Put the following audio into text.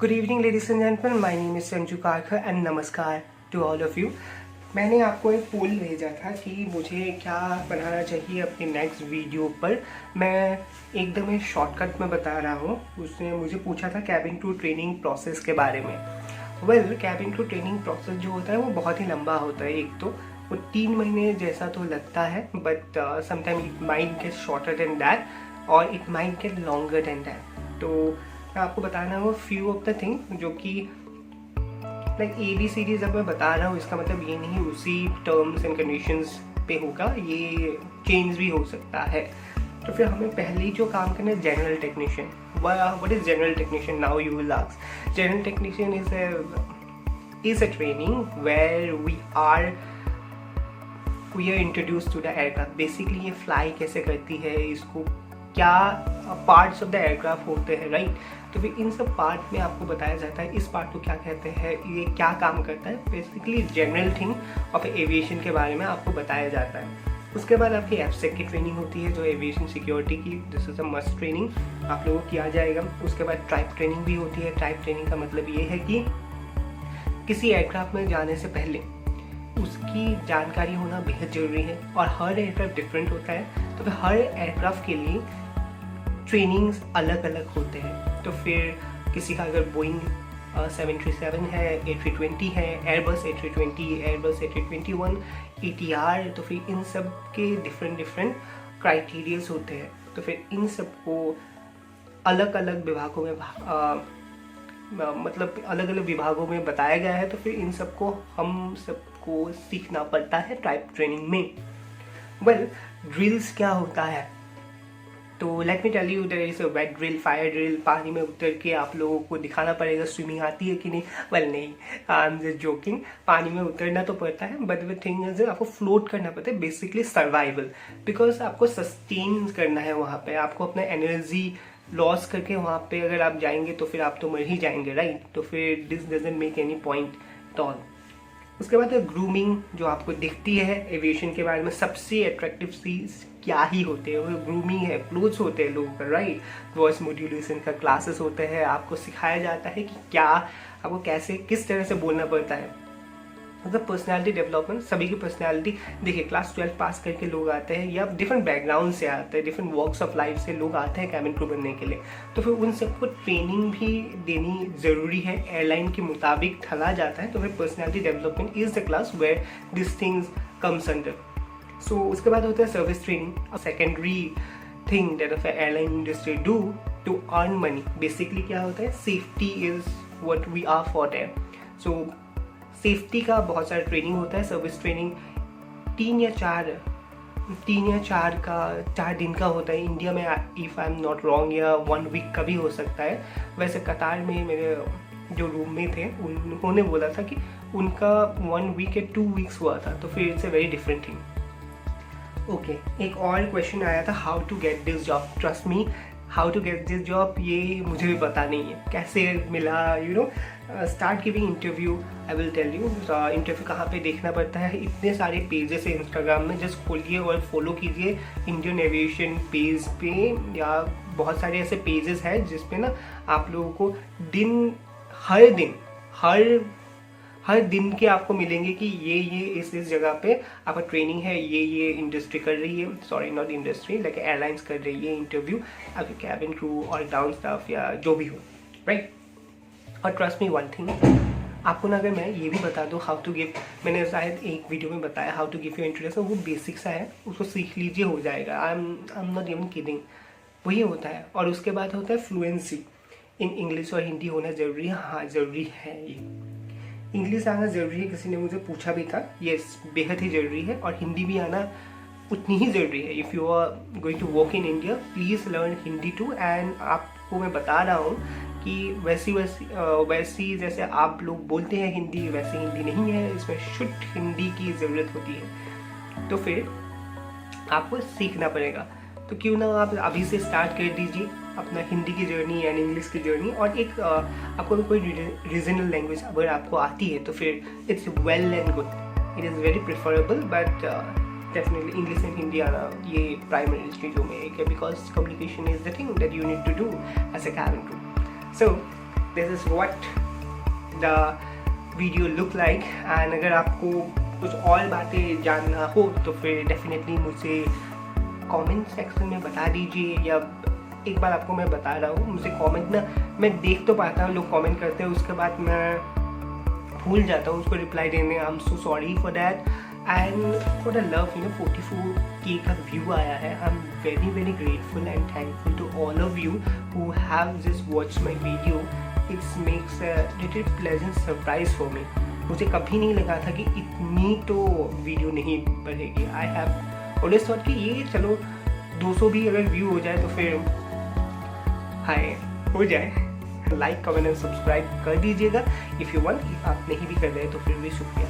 Good evening ladies and gentleman, my name is Sanju Karkar and namaskar to all of you. मैंने आपको एक पोल भेजा था कि मुझे क्या बनाना चाहिए अपनी नेक्स्ट वीडियो पर। मैं एकदम एक शॉर्टकट में बता रहा हूँ। उसने मुझे पूछा था कैबिन टू ट्रेनिंग प्रोसेस के बारे में। कैबिन टू ट्रेनिंग प्रोसेस जो होता है वो बहुत ही लंबा होता है। एक तो वो 3 महीने जैसा तो लगता है, but sometime it might get shorter than that और it might get longer than that. तो मैं आपको बताना है वो फ्यू ऑफ द थिंग जो कि लाइक ABCD जब मैं बता रहा हूँ इसका मतलब ये नहीं उसी टर्म्स एंड कंडीशंस पे होगा, ये चेंज भी हो सकता है। तो फिर हमें पहले जो काम करना है general technician. What is general technician? Now you will ask. General technician is a training where we are introduce to the aircraft. Basically ये फ्लाई कैसे करती है, इसको क्या पार्ट्स ऑफ द एयरक्राफ्ट होते हैं, राइट। तो फिर इन सब पार्ट में आपको बताया जाता है इस पार्ट को क्या कहते हैं, ये क्या काम करता है। Basically general thing of aviation के बारे में आपको बताया जाता है। उसके बाद आपकी एफसेक की ट्रेनिंग होती है जो एविएशन सिक्योरिटी की, this is a must training आप लोगों को किया जाएगा। उसके बाद टाइप ट्रेनिंग भी होती है। टाइप ट्रेनिंग का मतलब ये है कि किसी एयरक्राफ्ट में जाने से पहले उसकी जानकारी होना बेहद ज़रूरी है और हर एयरक्राफ्ट डिफरेंट होता है। तो फिर हर एयरक्राफ्ट के लिए ट्रेनिंग्स अलग अलग होते हैं। तो फिर किसी का अगर बोइंग 737 है, A320 है, Airbus A320, Airbus A321, ATR, तो फिर इन सब के डिफरेंट क्राइटेरियाज होते हैं। तो फिर इन सब को अलग अलग विभागों में अलग अलग विभागों में बताया गया है। तो फिर इन सबको हम सबको सीखना पड़ता है टाइप ट्रेनिंग में। ड्रिल्स क्या होता है? तो let me tell you, there is a wet drill, fire drill. पानी में उतर के आप लोगों को दिखाना पड़ेगा स्विमिंग आती है कि नहीं। नहीं, आई एम जस्ट जोकिंग। पानी में उतरना तो पड़ता है, बट द थिंग इज आपको फ्लोट करना पड़ता है। बेसिकली सर्वाइवल, बिकॉज आपको सस्टेन करना है वहाँ पे। आपको अपना एनर्जी लॉस करके वहाँ पे अगर आप जाएंगे तो फिर आप तो मर ही जाएंगे, राइट। तो फिर this doesn't make any point at all. उसके बाद ग्रूमिंग जो आपको दिखती है एविएशन के बारे में सबसे अट्रैक्टिव चीज क्या ही होते हैं, वो ग्रूमिंग है। क्लोथ्स होते हैं लोगों का, राइट। वॉइस मॉड्यूलेशन का क्लासेस होते हैं, आपको सिखाया जाता है कि क्या आपको कैसे किस तरह से बोलना पड़ता है। मतलब पर्सनैलिटी डेवलपमेंट, सभी की पर्सनैलिटी देखिए। क्लास 12 पास करके लोग आते हैं या डिफरेंट बैकग्राउंड से आते हैं, डिफरेंट वॉक्स ऑफ लाइफ से लोग आते हैं कैबिन क्रू बनने के लिए। तो फिर उन सबको ट्रेनिंग भी देनी ज़रूरी है, एयरलाइन के मुताबिक ढला जाता है। तो फिर personality development is the class where this things comes under. So उसके बाद होता है service training, secondary thing that of airline industry do to earn money. Basically क्या होता है, safety is what we are for there. So safety का बहुत सारा ट्रेनिंग होता है। सर्विस ट्रेनिंग 3 या 4 दिन का होता है इंडिया में, if I am not wrong, या 1 वीक का भी हो सकता है। वैसे कतार में मेरे जो रूम में थे उन्होंने बोला था कि उनका 1 वीक या 2 वीक्स हुआ था। तो फिर it's a very different thing. Okay, एक और क्वेश्चन आया था, how to get this job. Trust me, how to get this job ये मुझे भी पता नहीं है कैसे मिला। You know, start giving interview, I will tell you. Interview कहाँ पे देखना पड़ता है, इतने सारे पेजेस है इंस्टाग्राम में, जस्ट खोलिए और फॉलो कीजिए इंडियन एविएशन पेज पे, या बहुत सारे ऐसे पेजेस हैं जिसपे ना आप लोगों को हर दिन के आपको मिलेंगे कि ये इस जगह पे आपका ट्रेनिंग है, ये इंडस्ट्री कर रही है, sorry not industry, like airlines कर रही है इंटरव्यू आपके कैबिन क्रू और ग्राउंड स्टाफ या जो भी हो, राइट। और ट्रस्ट मी वन थिंग, आपको ना अगर मैं ये भी बता दूँ हाउ टू गिव, मैंने शायद एक वीडियो में बताया how to give your introduction, वो बेसिक सा है, उसको सीख लीजिए हो जाएगा। I am not even kidding, वही होता है। और उसके बाद होता है फ्लुएंसी इन इंग्लिश और हिंदी होना ज़रूरी है। हाँ, ज़रूरी है, ये इंग्लिश आना ज़रूरी है, किसी ने मुझे पूछा भी था। येस, बेहद ही ज़रूरी है। और हिंदी भी आना उतनी ही ज़रूरी है। If you are going to work in India, please learn Hindi too. And आपको मैं बता रहा हूँ कि वैसी जैसे आप लोग बोलते हैं हिंदी, वैसी हिंदी नहीं है, इसमें शुद्ध हिंदी की ज़रूरत होती है। तो फिर आपको सीखना पड़ेगा। तो क्यों ना आप अभी से स्टार्ट कर दीजिए अपना हिंदी की जर्नी एंड इंग्लिश की जर्नी। और एक आपको कोई रीजनल लैंग्वेज अगर आपको आती है तो फिर it's well and good, it is very preferable, but definitely English and Hindi आना ये प्राइमरी चीज़ों में एक है, because communication is the thing that you need to do as a cabin crew. So this is what the video look like. And अगर आपको कुछ और बातें जानना हो तो फिर डेफिनेटली मुझसे कमेंट सेक्शन में बता दीजिए, या एक बार आपको मैं बता रहा हूँ, मुझे कमेंट ना मैं देख तो पाता हूँ, लोग कमेंट करते हैं, उसके बाद मैं भूल जाता हूँ उसको रिप्लाई देने। I am so sorry for that and for the love. 44K का व्यू आया है। I am very very grateful and thankful to all of you who have just watch my video. It's makes a little pleasant surprise for me. मुझे कभी नहीं लगा था कि इतनी तो वीडियो नहीं बढ़ेगी। आई हैव ऑलवेज थॉट कि ये चलो 200 भी अगर व्यू हो जाए तो फिर हाय हो जाए। लाइक कमेंट एंड सब्सक्राइब कर दीजिएगा इफ़ यू वांट। आप नहीं भी कर रहे तो फिर भी शुक्रिया।